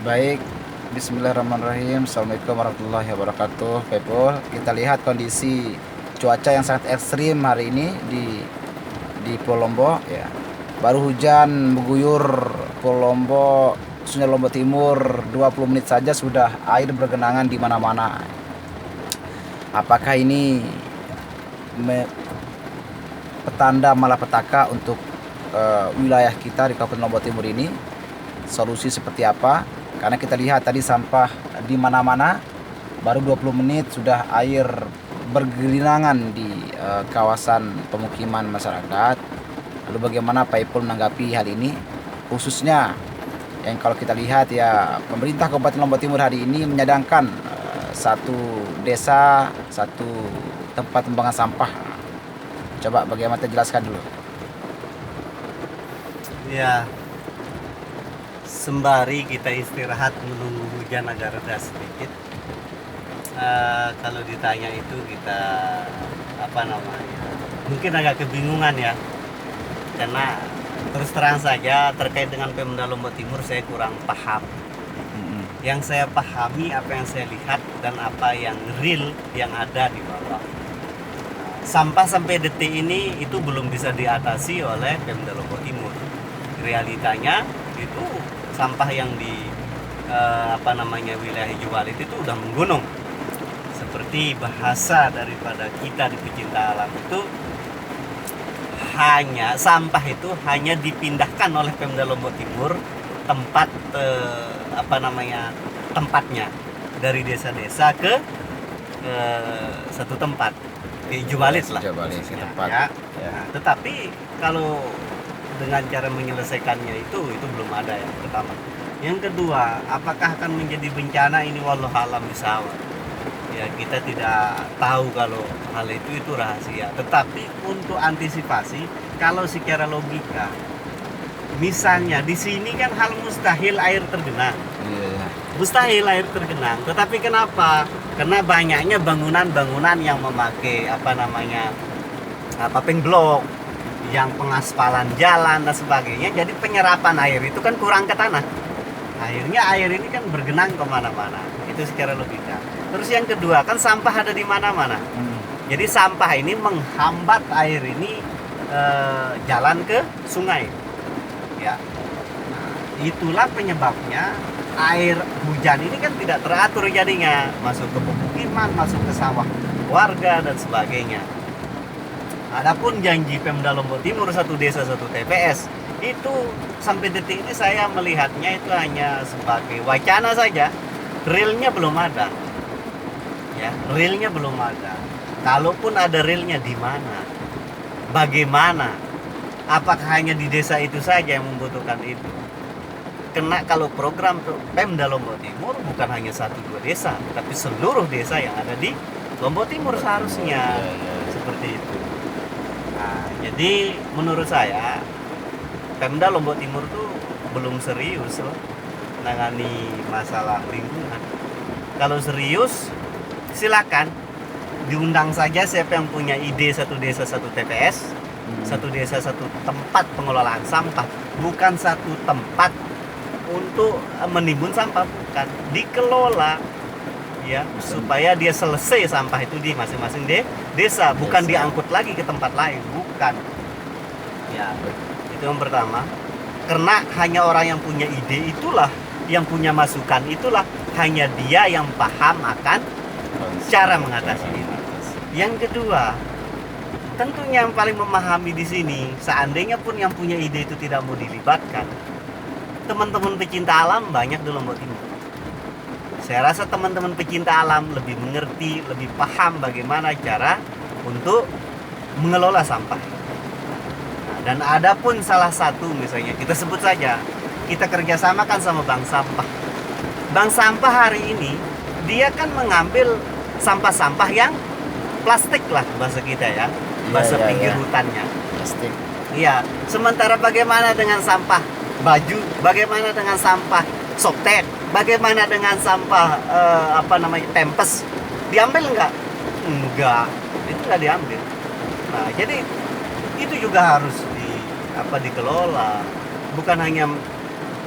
Baik, Bismillahirrahmanirrahim. Assalamualaikum warahmatullahi wabarakatuh. People, kita lihat kondisi cuaca yang sangat ekstrim hari ini di Pulau Lombok ya. Baru hujan mengguyur Pulau Lombok, khususnya Lombok Timur, 20 menit saja sudah air bergenangan di mana-mana. Apakah ini petanda malapetaka untuk wilayah kita di Kabupaten Lombok Timur ini? Solusi seperti apa? Karena kita lihat tadi sampah di mana-mana, baru 20 menit sudah air bergelinangan di kawasan pemukiman masyarakat. Lalu bagaimana Pak Ipul menanggapi hal ini? Khususnya yang kalau kita lihat ya, pemerintah Kabupaten Lombok Timur hari ini menyadangkan satu desa, satu tempat pembuangan sampah. Coba bagaimana kita jelaskan dulu. Ya, sembari kita istirahat menunggu hujan agak reda sedikit. Kalau ditanya itu kita mungkin agak kebingungan ya, karena terus terang saja terkait dengan Pemda Lombok Timur saya kurang paham. Yang saya pahami apa yang saya lihat dan apa yang real yang ada di bawah. Sampah sampai detik ini itu belum bisa diatasi oleh Pemda Lombok Timur. Realitanya itu sampah yang di wilayah hijau alit itu udah menggunung. Seperti bahasa daripada kita di pecinta alam itu, sampah itu hanya dipindahkan oleh Pemda Lombok Timur tempat tempatnya dari desa-desa ke satu tempat di hijau alit lah. Tempat. Ya. Nah, tetapi kalau dengan cara menyelesaikannya itu belum ada yang pertama. Yang kedua, apakah akan menjadi bencana ini wallahu alam bisawab. Ya, kita tidak tahu kalau hal itu rahasia. Tetapi untuk antisipasi, kalau secara logika, misalnya di sini kan hal mustahil air tergenang. Mustahil air tergenang. Tetapi kenapa? Karena banyaknya bangunan-bangunan yang memakai paving block, yang pengaspalan jalan dan sebagainya, jadi penyerapan air itu kan kurang ke tanah. Akhirnya air ini kan bergenang kemana-mana. Itu secara logika. Terus yang kedua, kan sampah ada di mana-mana. Jadi sampah ini menghambat air ini jalan ke sungai. Ya. Nah, itulah penyebabnya air hujan ini kan tidak teratur jadinya, masuk ke pemukiman, masuk ke sawah warga dan sebagainya. Adapun janji Pemda Lombok Timur satu desa satu TPS itu sampai detik ini saya melihatnya itu hanya sebagai wacana saja, realnya belum ada. Ya, realnya belum ada. Kalaupun ada realnya di mana? Bagaimana? Apakah hanya di desa itu saja yang membutuhkan itu? Karena kalau program Pemda Lombok Timur bukan hanya 1-2 desa, tapi seluruh desa yang ada di Lombok Timur seharusnya seperti itu. Nah, jadi menurut saya Pemda Lombok Timur tuh belum serius loh menangani masalah lingkungan. Kalau serius, silakan diundang saja siapa yang punya ide satu desa satu TPS, satu desa satu tempat pengelolaan sampah, bukan satu tempat untuk menimbun sampah, bukan, dikelola ya supaya dia selesai sampah itu di masing-masing desa, bukan diangkut lagi ke tempat lain, bukan. Ya, itu yang pertama. Karena hanya orang yang punya ide itulah, yang punya masukan itulah, hanya dia yang paham akan cara mengatasi ini. Yang kedua, tentunya yang paling memahami di sini, seandainya pun yang punya ide itu tidak mau dilibatkan, teman-teman pecinta alam banyak di Lombok Timur. Saya rasa teman-teman pecinta alam lebih mengerti, lebih paham bagaimana cara untuk mengelola sampah. Nah, dan ada pun salah satu misalnya, kita sebut saja, kita kerjasamakan sama Bank Sampah. Bank Sampah hari ini, dia kan mengambil sampah-sampah yang plastik lah bahasa kita ya, bahasa pinggir hutannya. Plastik. Iya, sementara bagaimana dengan sampah baju, bagaimana dengan sampah softtek, bagaimana dengan sampah pempes, diambil enggak? Enggak, itu enggak diambil. Nah, jadi itu juga harus dikelola, bukan hanya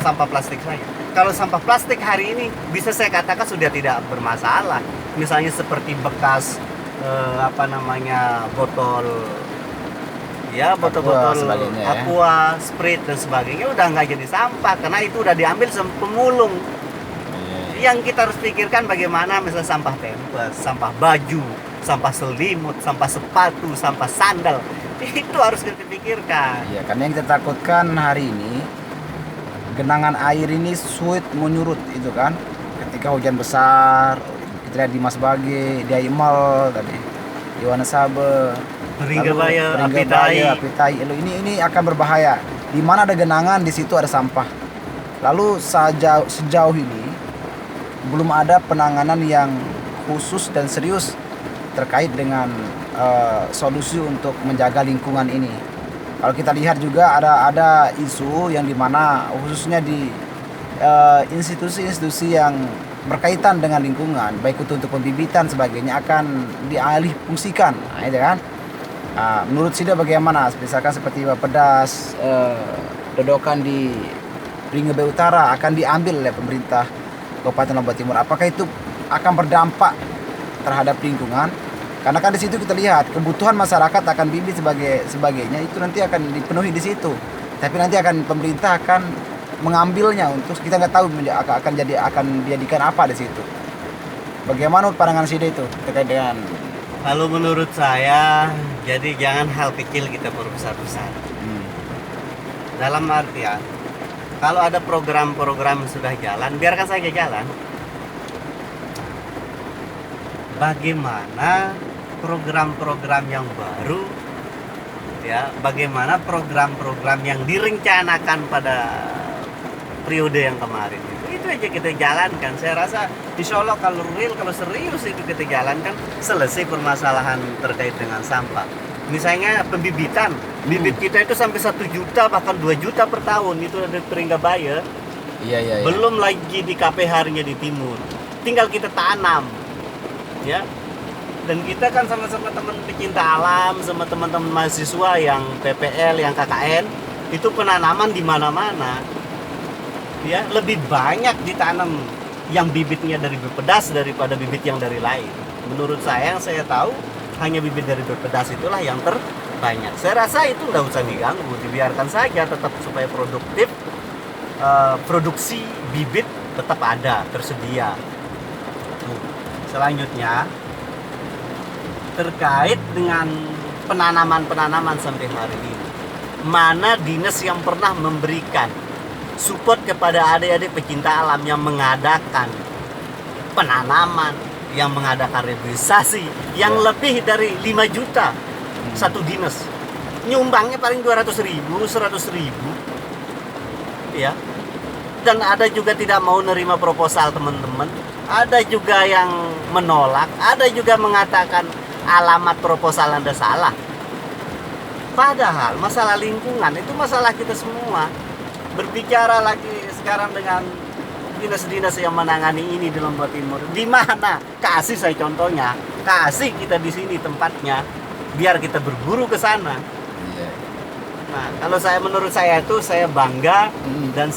sampah plastik saja. kalau sampah plastik hari ini bisa saya katakan sudah tidak bermasalah. Misalnya seperti bekas botol, ya botol-botol sebagainya, ya. aqua, Sprite dan sebagainya udah nggak jadi sampah karena itu udah diambil sama pemulung. Yang kita harus pikirkan bagaimana misalnya sampah tempes, sampah baju, sampah selimut, sampah sepatu, sampah sandal, itu harus kita pikirkan. Iya, karena yang kita takutkan hari ini genangan air ini sulit menyurut itu kan. Ketika hujan besar, kita lihat di Mas Bage, di Aimal tadi, di Wonosabe, Peringgabaya, Apitai. Ini akan berbahaya. Di mana ada genangan, di situ ada sampah. Lalu sejauh ini belum ada penanganan yang khusus dan serius terkait dengan solusi untuk menjaga lingkungan ini. Kalau kita lihat juga ada isu yang dimana khususnya di institusi-institusi yang berkaitan dengan lingkungan, baik itu untuk pembibitan sebagainya akan dialih fungsikan, nah, itu kan. Menurut Sida bagaimana? Misalkan seperti Bappedas, dodokan di Pringgebaya Utara akan diambil oleh pemerintah Kabupaten Lombok Timur. Apakah itu akan berdampak terhadap lingkungan? Karena kan di situ kita lihat kebutuhan masyarakat akan bibit sebagainya itu nanti akan dipenuhi di situ. Tapi nanti pemerintah akan mengambilnya untuk kita nggak tahu akan dijadikan apa di situ. Bagaimana pandangan Sida itu terkait dengan? Kalau menurut saya, jadi jangan hal kecil kita berbesar-besar. Dalam artian, kalau ada program-program yang sudah jalan, biarkan saja jalan. Bagaimana program-program yang baru, ya, bagaimana program-program yang direncanakan pada periode yang kemarin itu aja kita jalankan. Saya rasa insya Allah kalau serius itu kita jalankan, selesai permasalahan terkait dengan sampah. Misalnya pembibitan, bibit kita itu sampai 1 juta bahkan 2 juta per tahun itu ada di Peringgabaya. Iya. Belum lagi di KPH-nya di timur. Tinggal kita tanam, ya. Dan kita kan sama-sama teman pecinta alam, sama teman-teman mahasiswa yang PPL, yang KKN, itu penanaman di mana-mana. Ya, lebih banyak ditanam yang bibitnya dari Bappedas daripada bibit yang dari lain. Menurut saya, yang saya tahu hanya bibit dari Bappedas itulah yang terbanyak. Saya rasa itu nggak usah diganggu, dibiarkan saja tetap supaya produktif. Produksi bibit tetap ada, tersedia. Selanjutnya terkait dengan penanaman sampai hari ini, mana dinas yang pernah memberikan support kepada adik-adik pecinta alam yang mengadakan penanaman, yang mengadakan reboisasi yang lebih dari 5 juta satu dinas, nyumbangnya paling 200.000, 100.000, ya. Dan ada juga tidak mau nerima proposal teman-teman, ada juga yang menolak, ada juga mengatakan alamat proposal Anda salah. Padahal masalah lingkungan itu masalah kita semua. Berbicara lagi sekarang dengan dinas-dinas yang menangani ini di Lombok Timur, di mana kasih saya contohnya, kasih kita di sini tempatnya, biar kita berburu ke sana. Nah, kalau menurut saya itu saya bangga dan